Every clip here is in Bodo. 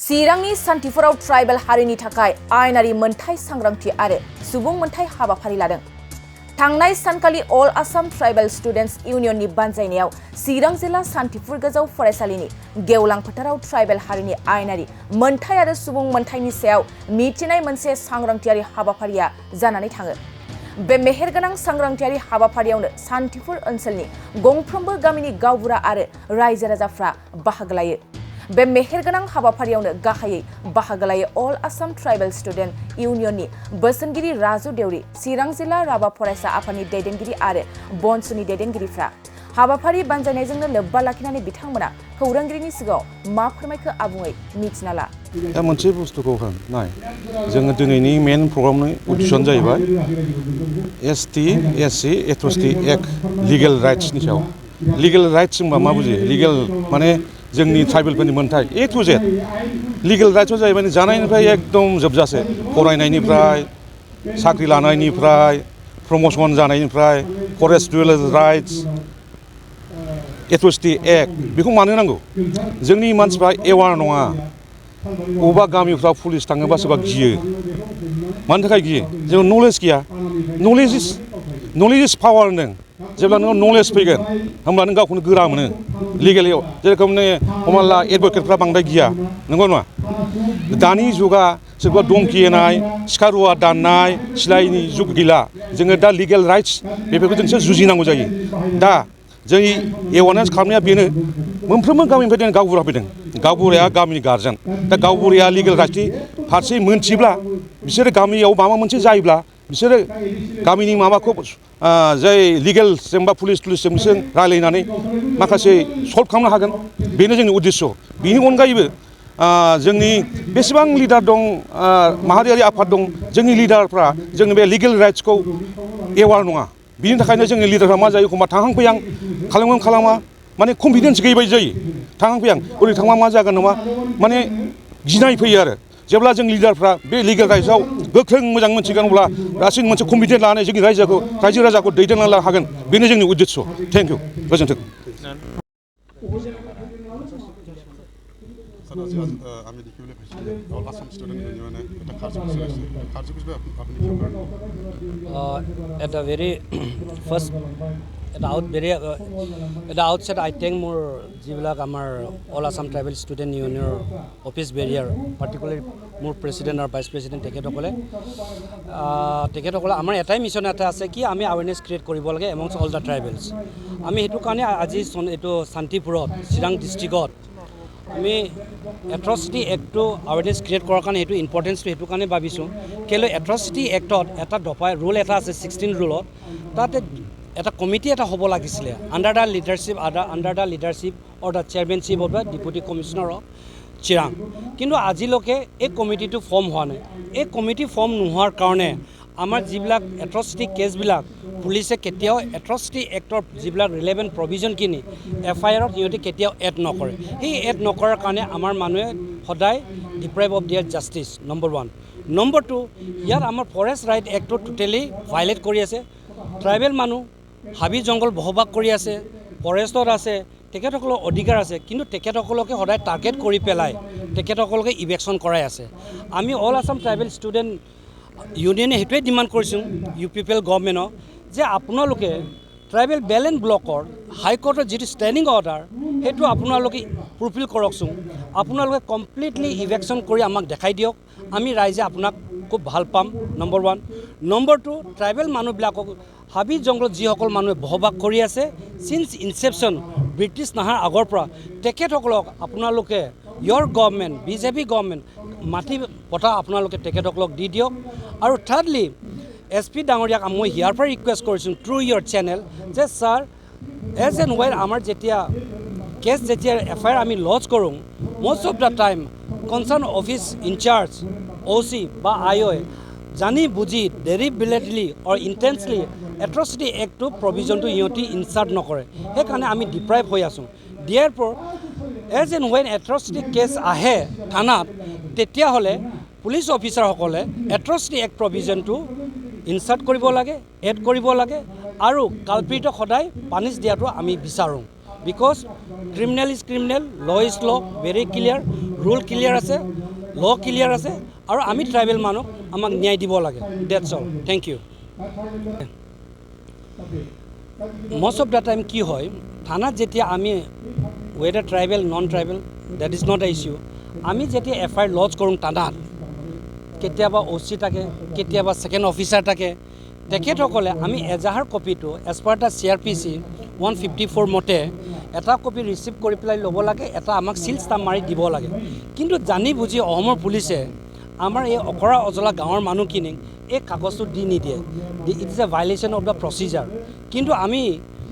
चिरांनि सान्थिफुराव ट्राइबेल हारिनि थाखाय आयेनारि मोनथाय सांग्रांथि आरो सुबुं मोनथाय हाबाफारि लादों। थांनाय सानखालि अल आसाम ट्राइबेल स्टुडेन्ट्स इउनियननि बानजायनायाव चिरां जिल्ला सान्थिफुर गोजौ फरायसालिनि गेवलां फोथाराव ट्राइबेल हारिनि आयेनारि मोनथाय आरो सुबुं मोनथायनि सायाव मिथिनाय मोनसे सांग्रांथियारि हाबाफारिया जानानै थाङो। बे मेहेरगोनां सांग्रांथियारि हाबाफारियावनो सान्थिफुर ओनसोलनि गंफ्रोमबो गामिनि गावबुरा आरो रायजो राजाफ्रा बाहागो लायो। बे मेहेरगोनां हाबाफारियावनो गाहायै बाहागो लायो अल आसाम ट्राइबेल स्टुडेन्ट इउनियननि बोसोनगिरि राजु देउरि, चिरां जिल्ला राभा फरायसा आफादनि दैदेनगिरि आरो बनसुनि दैदेनगिरिफ्रा। हाबाफारि बानजायनायजोंनो लोब्बा लाखिनानै बिथांमोना खौरांगिरिनि सिगाङाव मा फोरमायखो आबुङै मिथिना ला। दा मोनसे बुस्थुखौ नाय, जोङो दिनैनि मेन प्रग्रामनि उद्देश्यआनो जाहैबाय एसटि एससि एट्रसिटि एक्ट लिगेल राइट्सनि सायाव। लिगेल राइट्स होनबा मा बुजियो? लिगेल माने जोंनि ट्राइबेलफोरनि मोनथाय ए टु जेड। लिगेल राइट्सआ जाहैबाय जानायनिफ्राय एकदम जोबजासे, फरायनायनिफ्राय, साख्रि लानायनिफ्राय, प्रमोसन जानायनिफ्राय, फरेस्ट डुवेलार राइट्स, एट्रसिटि एक्ट बेखौ मानो नांगौ? जोंनि मानसिफ्रा एवार नङा। बबेबा गामिफ्राव पुलिस थाङोबा सोरबा गियो। मानि थाखाय गियो? जों नलेज गैया। नलेज इज पावार होनदों। जेब्ला नोङो नलेज फैगोन होमब्ला नों गावखौनो गोरा मोनो। लिगेलियाव जेरेखम हमना ला एडभकेटफ्रा बांद्राय गिया, नंगौ नङा? दानि जुगा सोरबा धमखि होनाय, सिखा रुवा दाननाय, सिलाइनि जुग गैला। जोङो दा लिगेल राइट्स बेफोरखौ जोंसो जुजिनांगौ जायो। दा जोंनि एवारनेस खालामनाया बेनो, मोनफ्रोमबो गामिनिफ्राय दिनै गावबुरा फैदों। गावबुराया गामिनि गारजेन। दा गावबुराया लिगेल राइट्सनि फारसे मोनथियोब्ला, बिसोरो गामियाव माबा मोनसे जायोब्ला बिसोरो गामिनि माबाखौ जाय लिगेल जेनेबा पुलिसजों बिसोर रायलायनानै माखासे सल्भ खालामनो हागोन। बेनो जोंनि उद्देश्य। बेनि अनगायैबो जोंनि बेसेबां लिडार दं, माहारियारि आफाद दं, जोंनि लिडारफ्रा जोंनि बे लिगेल राइट्सखौ एवार नङा। बिनि थाखायनो जोंनि लिडारफ्रा मा जायो, एखमबा थांहां फैहां खालामा, माने कनफिडेन्स गैयै बायदि जायो। थांहां फैहां ओरै थांबा मा जागोन नामा, माने गिनाय फैयो आरो। जेब्ला जों लिडारफ्रा बे लिगेल राइट्सआव गोख्रों मोजां मोनथिगोन, अब्ला गासैबो मोनसे कमिटमेन्ट लानानै जोंनि रायजो राजाखौ दैदेनलांनो हागोन। बेनो जोंनि उद्देश्य। थेंक इउ, गोजोन्थों। আমি দেখিবলৈ পাইছোঁ অল আছাম ষ্টুডেণ্ট ইউনিয়নে এটা কাৰ্যসূচী লৈছে। কাৰ্যসূচীটো আপুনি কি কয়? At a very first, at the outset, I thank মোৰ যিবিলাক আমাৰ অল আছাম ট্ৰাইবেল ষ্টুডেণ্ট ইউনিয়নৰ অফিচ বেৰিয়াৰ, পাৰ্টিকুলাৰলি মোৰ প্ৰেচিডেণ্ট আৰু ভাইচ প্ৰেচিডেণ্ট তেখেতসকলে আমাৰ এটাই মিছন এটা আছে কি আমি আৱেৰনেছ ক্ৰিয়েট কৰিব লাগে এমংছ অল দ্য ট্ৰাইবেলছ। আমি সেইটো কাৰণে আজি এইটো শান্তিপুৰত চিৰাং ডিষ্ট্ৰিক্টত আমি এট্ৰচিটি এক্টটো আৱেৰনেছ ক্ৰিয়েট কৰাৰ কাৰণে সেইটো ইম্পৰ্টেঞ্চটো সেইটো কাৰণে ভাবিছোঁ। কেলৈ এট্ৰচিটি এক্টত এটা দফা ৰুল এটা আছে 16 ৰুলত, তাতে এটা কমিটি এটা হ'ব লাগিছিলে under the leadership or the chairmanship of the deputy commissioner of Chirang. কিন্তু আজিলৈকে এই কমিটিটো ফৰ্ম হোৱা নাই। এই কমিটি ফৰ্ম নোহোৱাৰ কাৰণে আমাৰ যিবিলাক এট্ৰচিটি কেছবিলাক পুলিচে কেতিয়াও এট্ৰচিটি এক্টৰ যিবিলাক ৰিলেভেণ্ট প্ৰভিজনখিনি FIR-ত সিহঁতে কেতিয়াও এড নকৰে। সেই এড নকৰাৰ কাৰণে আমাৰ মানুহে সদায় ডিপ্ৰাইভ অফ দিয়াৰ জাষ্টিছ, নম্বৰ 1। নম্বৰ 2, ইয়াত আমাৰ ফৰেষ্ট ৰাইট এক্টটো টোটেলি ভাইলেট কৰি আছে। ট্ৰাইবেল মানুহ হাবি জংঘল বসবাস কৰি আছে, ফৰেষ্টত আছে, তেখেতসকলৰ অধিকাৰ আছে, কিন্তু তেখেতসকলকে সদায় টাৰ্গেট কৰি পেলাই তেখেতসকলকে ইভেকশ্যন কৰাই আছে। আমি অল আছাম ট্ৰাইবেল ষ্টুডেণ্ট ইউনিয়নে সেইটোৱে ডিমাণ্ড কৰিছোঁ UPPL গভৰ্ণমেণ্টক যে আপোনালোকে ট্ৰাইবেল বেলেঞ্চ ব্লকৰ হাইকোৰ্টৰ যিটো ষ্টেণ্ডিং অৰ্ডাৰ সেইটো আপোনালোকে ফুলফিল কৰকচোন। আপোনালোকে কমপ্লিটলি ইভেকশ্যন কৰি আমাক দেখাই দিয়ক, আমি ৰাইজে আপোনাক খুব ভাল পাম, নম্বৰ 1। নম্বৰ 2, ট্ৰাইবেল মানুহবিলাকক হাবি জংঘলত যিসকল মানুহে বসবাস কৰি আছে চিন্স ইনচেপশ্যন ব্ৰিটিছ নাহাৰ আগৰ পৰা, তেখেতসকলক আপোনালোকে ইয়ৰ গভৰ্ণমেণ্ট BJP গভৰ্ণমেণ্ট মাটি পতা আপোনালোকে তেখেতসকলক দি দিয়ক। আৰু থাৰ্ডলি SP ডাঙৰীয়াক মই ইয়াৰ পৰা ৰিকুৱেষ্ট কৰিছোঁ থ্ৰু ইয়ৰ চেনেল যে ছাৰ এজ এণ্ড ৱেৰ আমাৰ যেতিয়া FIR আমি লঞ্চ কৰোঁ, most of the time concern office in charge OC বা IO জানি বুজি ডেলিবেৰেটলি অৰ ইণ্টেন্সলি এট্ৰচিটি এক্টটো প্ৰভিজনটো সিহঁতি ইনচাৰ্ট নকৰে। সেইকাৰণে আমি ডিপ্ৰাইভ হৈ আছোঁ। Therefore as and when atrocity case আহে থানাত, তেতিয়াহ'লে পুলিচ অফিচাৰসকলে এট্ৰচিটি এক্ট প্ৰভিজনটো ইনচাৰ্ট কৰিব লাগে, এড কৰিব লাগে, আৰু কালপ্ৰিটক সদায় পানিছ দিয়াটো আমি বিচাৰোঁ। because criminal is criminal, law is law, very clear. Rule clear আছে, ল ক্লিয়াৰ আছে, আৰু আমি ট্ৰাইবেল মানুহ আমাক ন্যায় দিব লাগে। That's all, thank you. Most of the time কি হয়, থানাত যেতিয়া আমি whether tribal non tribal that is not a issue, আমি যেতিয়া FIR লজ কৰোঁ থানাত, কেতিয়াবা OC থাকে, কেতিয়াবা ছেকেণ্ড অফিচাৰ থাকে, তেখেতসকলে আমি এজাহাৰ কপিটো এজ পাৰ দ্য CRPC 154 মতে এটা কপি ৰিচিভ কৰি পেলাই ল'ব লাগে, এটা আমাক চিল ষ্টাম্প মাৰি দিব লাগে। কিন্তু জানি বুজি অসমৰ পুলিচে আমাৰ এই অকৰা অজলা গাঁৱৰ মানুহখিনিক এই কাগজটো দি নিদিয়ে। It is a violation of the procedure. কিন্তু আমি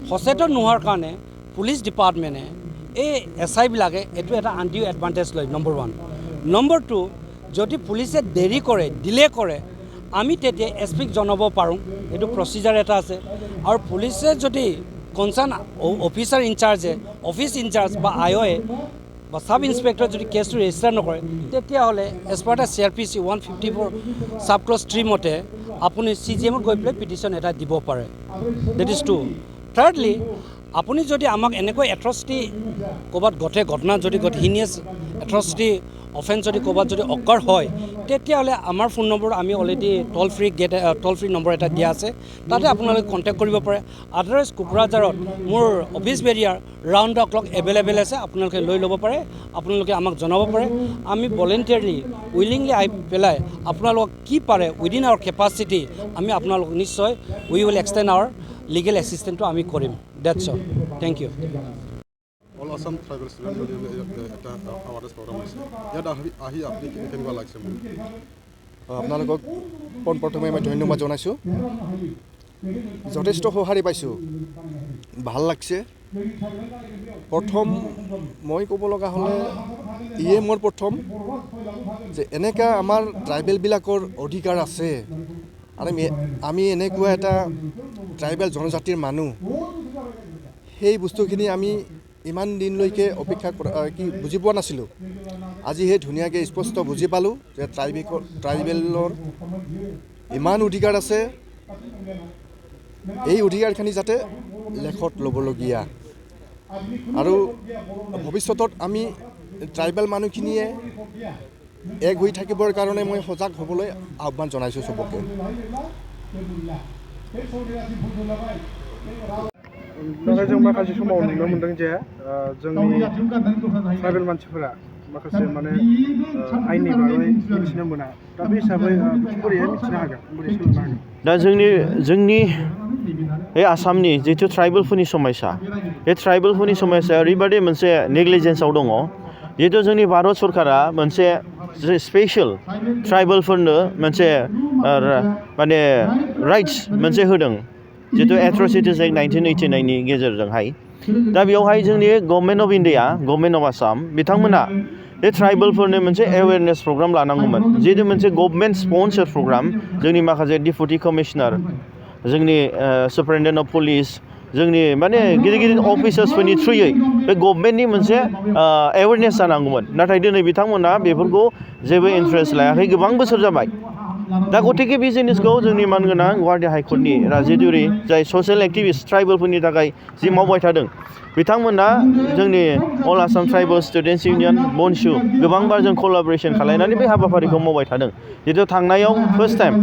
সচেতন নোহোৱাৰ কাৰণে পুলিচ ডিপাৰ্টমেণ্টে এই SI বিলাকে এইটো এটা আনডিউ এডভান্টেজ লয়, নম্বৰ 1। নম্বৰ 2, যদি পুলিচে দেৰি কৰে, ডিলে কৰে, আমি তেতিয়া SPক জনাব পাৰোঁ, এইটো প্ৰচিজাৰ এটা আছে। আৰু পুলিচে যদি কনচাৰ্ণ অফিচাৰ ইনচাৰ্জে, অফিচ ইনচাৰ্জ বা IOয়ে বা সাব ইন্সপেক্টৰ যদি কেছটো ৰেজিষ্টাৰ নকৰে, তেতিয়াহ'লে as per the CRPC 154 sub clause 3 মতে আপুনি CGMত গৈ পেলাই পিটিশ্যন এটা দিব পাৰে। That is 2। থাৰ্ডলি, আপুনি যদি আমাক এনেকৈ এট্ৰচিটি ক'ৰবাত ঘটনা যদি হিনিয়াছ এট্ৰচিটি অফেন্স যদি ক'ৰবাত যদি অকাৰ হয়, তেতিয়াহ'লে আমাৰ ফোন নম্বৰ আমি অলৰেডি টল ফ্ৰী নম্বৰ এটা দিয়া আছে, তাতে আপোনালোকে কণ্টেক্ট কৰিব পাৰে। আদাৰৱাইজ কোকৰাঝাৰত মোৰ office Barrier round the clock available আছে, আপোনালোকে লৈ ল'ব পাৰে, আপোনালোকে আমাক জনাব পাৰে। আমি ভলেণ্টিয়াৰলি উইলিংলি আহি পেলাই আপোনালোকক কি পাৰে উইদিন আৱাৰ কেপাচিটি আমি আপোনালোকক নিশ্চয় we will extend our legal এছিষ্টেণ্টটো আমি কৰিম। That's all, thank you. All Assam tribal student এটা আৱাৰ্নেছ প্ৰগ্ৰাম হৈছে, ইয়াত আহি আপুনি কেনেকুৱা লাগিছে? আপোনালোকক পোনপ্ৰথমে মই ধন্যবাদ জনাইছোঁ। যথেষ্ট সঁহাৰি পাইছোঁ, ভাল লাগছে। প্ৰথম মই ক'ব লগা হ'লে মোৰ প্ৰথম যে এনেকুৱা আমাৰ ট্ৰাইবেলবিলাকৰ অধিকাৰ আছে, আৰু আমি এনেকুৱা এটা ট্ৰাইবেল জনজাতিৰ মানুহ, সেই বস্তুখিনি আমি ইমান দিনলৈকে অপেক্ষা বুজি পোৱা নাছিলোঁ। আজি সেই ধুনীয়াকৈ স্পষ্ট বুজি পালোঁ যে ট্ৰাইবেলৰ ইমান অধিকাৰ আছে, এই অধিকাৰখিনি যাতে লেখত ল'বলগীয়া, আৰু ভৱিষ্যতত আমি ট্ৰাইবেল মানুহখিনিয়ে এক হৈ থাকিবৰ কাৰণে মই সজাগ হ'বলৈ আহ্বান জনাইছোঁ চবকে। जों माखासे समाव नुनो मोनदों जे जोंनि ट्राइबेल मानसिफोरा माखासे माने आइननि बागै मिथिनो मोना, दा बे हिसाबै बोरैहाय मिथिनो हागोन, बोरै सोलोंनो हागोन? दा जोंनि बे आसामनि जिथु ट्राइबेलफोरनि समस्या, बे ट्राइबेलफोरनि समस्या ओरैबायदि मोनसे नेग्लिजेन्सआव दङ, जिहेतु जोंनि भारत सरकारा मोनसे स्पेशल ट्राइबेलफोरनो मोनसे माने राइट्स मोनसे होदों, जितु एट्रसिटिस एक्ट 1989 नि गेजेरजोंहाय। दा बेयावहाय जोंनि government of India, government of Assam बिथांमोना बे ट्राइबेलफोरनो मोनसे एवेयारनेस प्रग्राम लानांगौमोन, जितु मोनसे गभर्नमेन्ट स्पन्सर प्रग्राम। जोंनि माखासे डिपुटि कमिशनार, जोंनि सुपारिनटेन्डेन्ट अफ पुलिस, जोंनि माने गिदिर गिदिर अफिसार्सफोरनि थ्रुयै बे गभर्नमेन्टनि मोनसे एवेयारनेस जानांगौमोन, नाथाय दिनै बिथांमोना बेफोरखौ जेबो इन्टारेस्ट लायाखै, गोबां बोसोर जाबाय। दा गतिके बे जिनिसखौ जोंनि मानगोनां गुवाहाटी हाइकर्टनि राजिदुरि जाय ससियेल एक्टिभिस्ट ट्राइबेलफोरनि थाखाय जि मावबाय थादों, बिथांमोना जोंनि अल आसाम ट्राइबेल स्टुडेन्टस इउनियन बनसु गोबांबार जों कलाबरेसन खालामनानै बे हाबाफारिखौ मावबाय थादों। जितु थांनायाव फार्स्ट टाइम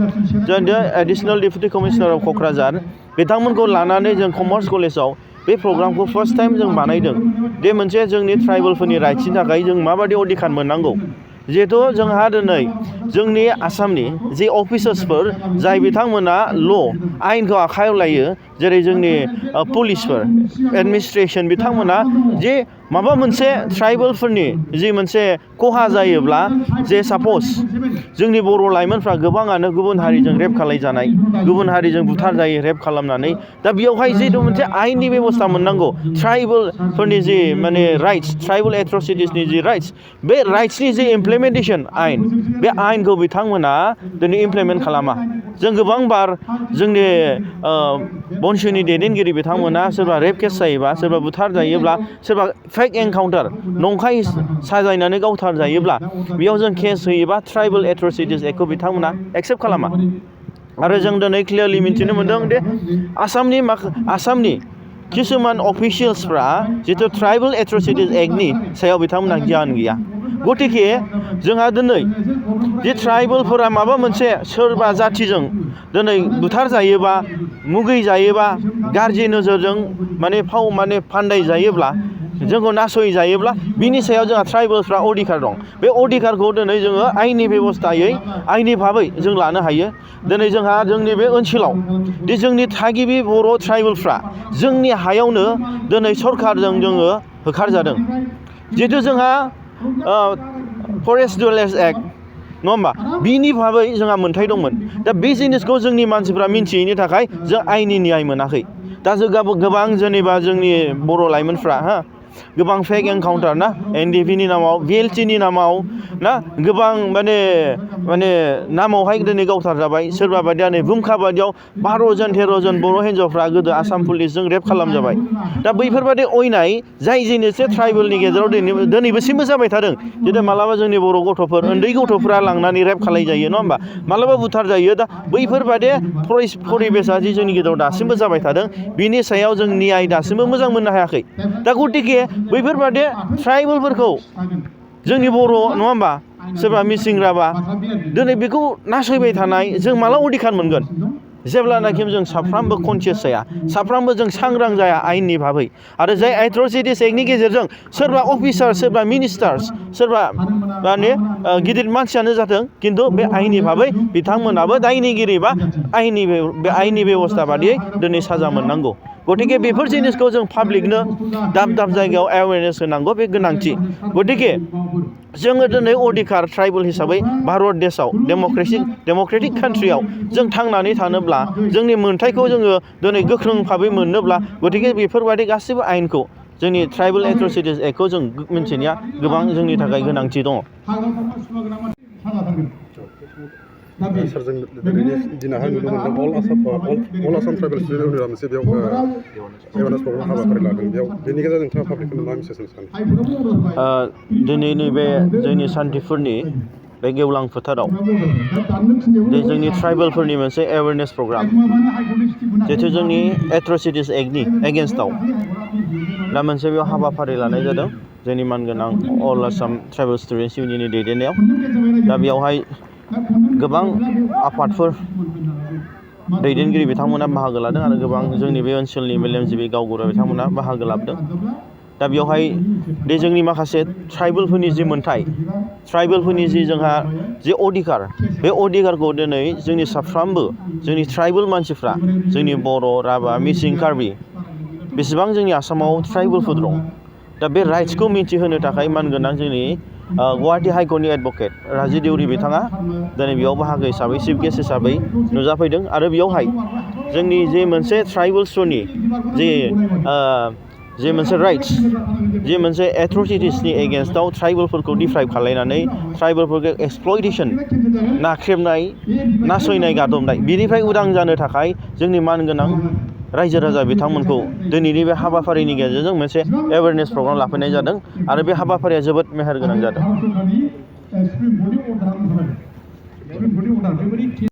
जों एडिशनेल डिपुटि कमिशनार अफ क'क्राझार बिथांमोनखौ लानानै जों कमार्स कलेजाव बे प्रग्रामखौ फार्स्ट टाइम जों बानायदों। बे मोनसे जोंनि ट्राइबेलफोरनि राइट्सनि थाखाय जों माबायदि अधिकार मोननांगौ, जिहेतु जोंहा दिनै जोंनि आसामनि जि अफिसार्सफोर जाय बिथांमोना आइनखौ आखायाव लायो, जेरै जोंनि पुलिसफोर, एडमिनिस्ट्रेसन, बिथांमोना जे माबा मोनसे ट्राइबेलफोरनि जि मोनसे खहा जायोब्ला, जे साप'ज जोंनि बर' लाइमोनफ्रा गोबाङानो गुबुन हारिजों रेप खालामजानाय, गुबुन हारिजों बुथारजायो रेप खालामनानै, दा बेयावहाय जिहेतु मोनसे आइननि बेबस्था मोननांगौ, ट्राइबेलफोरनि जि माने राइट्स, ट्राइबेल एट्रसिटिसनि जि राइट्स, बे राइट्सनि जि इमप्लिमेन्टेसन आइन, बे आइनखौ बिथांमोना दिनै इमप्लिमेन्ट खालामा। जों गोबांबार जोंनि बनसुनि दैदेनगिरि बिथांमोना सोरबा रेप केस जायोबा, सोरबा बुथार जायोब्ला, सोरबा फेक एनकाउन्टार नंखाय साजायनानै गावथार जायोब्ला बेयाव जों केस होयोबा ट्राइबेल एट्रसिटिस एक्टखौ बिथांमोना एक्सेप्ट खालामा। आरो जों दिनै क्लियारलि मिन्थिनो मोन्दों दि आसामनि किसुमान अफिसियेल्सफ्रा जितु ट्राइबेल एट्रसिटिस एक्टनि सायाव बिथांमोनहा गियान गैया। गतिके जोंहा दिनै जे ट्राइबेलफोरा माबा मोनसे सोरबा जाथिजों दिनै बुथार जायोबा मुगै जायोबा गाज्रि नोजोरजों माने फान्दाय जायोब्ला जोंखौ नासय जायोब्ला बिनि सायाव जोंहा ट्राइबेलफ्रा अधिकार दं बे अधिकारखौ दिनै जोङो आयेननि बेबस्थायै आयेननि भाबै जों लानो हायो दिनै जोंहा जोंनि बे ओनसोलाव दि जोंनि थागिबि बर' ट्राइबेलफ्रा जोंनि हायावनो दिनै सरकारजों जोङो होखारजादों जिहेथु जोंहा फरेस्ट डिवेलप्स एक्ट नङा होमबा बिनि भाबै जोंहा मोन्थाय दंमोन दा बे जिनिसखौ जोंनि मानसिफ्रा मिन्थियैनि थाखाय जों आयेननि न्याय मोनाखै दा जों गोबां जेनेबा जोंनि बर' लाइमोनफ्रा गोबां फेक एनकाउन्टार ना एनडिपिनि नामाव भिएलटिनि नामाव ना गोबां माने नामावहाय दिनै गावथारजाबाय सोरबा बायदिया नै भुमखा बायदियाव 12 जन 13 जन बर' हिन्जावफ्रा गोदो आसाम पुलिसजों रेप खालामजाबाय दा बैफोरबादि अयनाय जाय जिनिससे ट्राइबेलनि गेजेराव दिनैबोसिमबो जाबाय थादों जेरै मालाबा जोंनि बर' गथ'फोर उन्दै गथ'फोरा लांनानै रेप खालामजायो नङा होमबा मालाबा बुथार जायो दा बैफोरबादि परिबेसा जि जोंनि गेजेराव दासिमबो जाबाय थादों बिनि सायाव जों न्याय दासिमबो मोजां मोननो हायाखै दा गतिके बैफोरबादि ट्राइबेलफोरखौ जोंनि बर' नङा होमबा सोरबा मिसिंग्राबा दिनै बेखौ नासयबाय थानाय जों माला अधिकार मोनगोन जेब्लानाखि जों साफ्रोमबो कनसियास जाया साफ्रोमबो जों सांग्रां जाया आयेननि भाबै आरो जाय एट्रसिटिस एक्टनि गेजेरजों सोरबा अफिसार सोरबा मिनिस्टार्स सोरबा माने गिदिर मानसियानो जाथों खिन्थु बे आयेननि भाबै बिथांमोनाबो दायनिगिरि बा आयेननि बेबस्था बादियै दिनै साजा मोननांगौ गतिके बेफोर जिनिसखौ जों पाब्लिकनो दाब दाब जायगायाव एवेयारनेस होनांगौ बे गोनांथि गतिके जोङो दिनै अधिकार ट्राइबेल हिसाबै भारत देशआव डेम'क्रेटिक कान्ट्रियाव जों थांनानै थानोब्ला जोंनि मोन्थायखौ जोङो दिनै गोख्रों भाबै मोननोब्ला गतिके बेफोरबायदि गासैबो आयेनखौ जोंनि ट्राइबेल एट्रसिटिस एक्टखौ जों मिन्थिनाया गोबां जोंनि थाखाय गोनांथि दङ सार जों दिनैनि दिनावहाय नुनो मोनदों अल आसाम ट्राइबेल स्टुडेन्ट इउनियनआ मोनसे बेयाव एवारनेस प्रग्राम हाबाफारि लादों बेयाव बेनि गेजेरजों नोंथाङा पाब्लिकनो मा मेसेज होनो सानो दिनैनि बे जोंनि सान्थिफुरनि बे गेवलां फोथाराव जोंनि ट्राइबेलफोरनि मोनसे एवेयारनेस प्रग्राम जिहेथु जोंनि एट्रसिटिस एक्टनि एगेन्स्टआव दा मोनसे बेयाव हाबाफारि लानाय जादों जोंनि मानगोनां अल आसाम ट्राइबेल स्टुडेन्टस इउनियननि दैदेननायाव दा बेयावहाय गोबां आफादफोर दैदेनगिरि बिथांमोना बाहागो लादों आरो गोबां जोंनि बे ओनसोलनि मेलेमजिबि गावबुरा बिथांमोना बाहागो लादों दा बेयावहाय बे जोंनि माखासे ट्राइबेलफोरनि जि मोन्थाय ट्राइबेलफोरनि जि जोंहा जि अधिकार बे अधिकारखौ दिनै जोंनि साफ्रोमबो जोंनि ट्राइबेल मानसिफ्रा जोंनि बर' राभा मिसिं कार्बि बेसेबां जोंनि आसामाव ट्राइबेलफोर दं दा बे राइट्सखौ मिन्थिहोनो थाखाय मानगोनां जोंनि गुवाहाटी हाइकर्टनि एडभकेट राजि देउरि बिथाङा दिनै बेयाव बाहागो हिसाबै चिफ गेस्ट हिसाबै नुजाफैदों आरो बेयावहाय जोंनि जे मोनसे ट्राइबेल श'नि जे मोनसे राइट्स जे मोनसे एट्रसिटिसनि एगेन्स्टआव ट्राइबेलफोरखौ डिफ्राइभ खालायनानै ट्राइबेलफोरखौ एक्सप्लयटेसन नाख्रेबनाय नासयनाय गादबनाय बिनिफ्राय उदां जानो थाखाय जोंनि मानगोनां रायजो राजा बिथांमोनखौ दिनैनि बे हाबाफारिनि गेजेरजों मोनसे एवेयारनेस प्रग्राम लाफैनाय जादों आरो बे हाबाफारिया जोबोद मेहेर गोनां जादों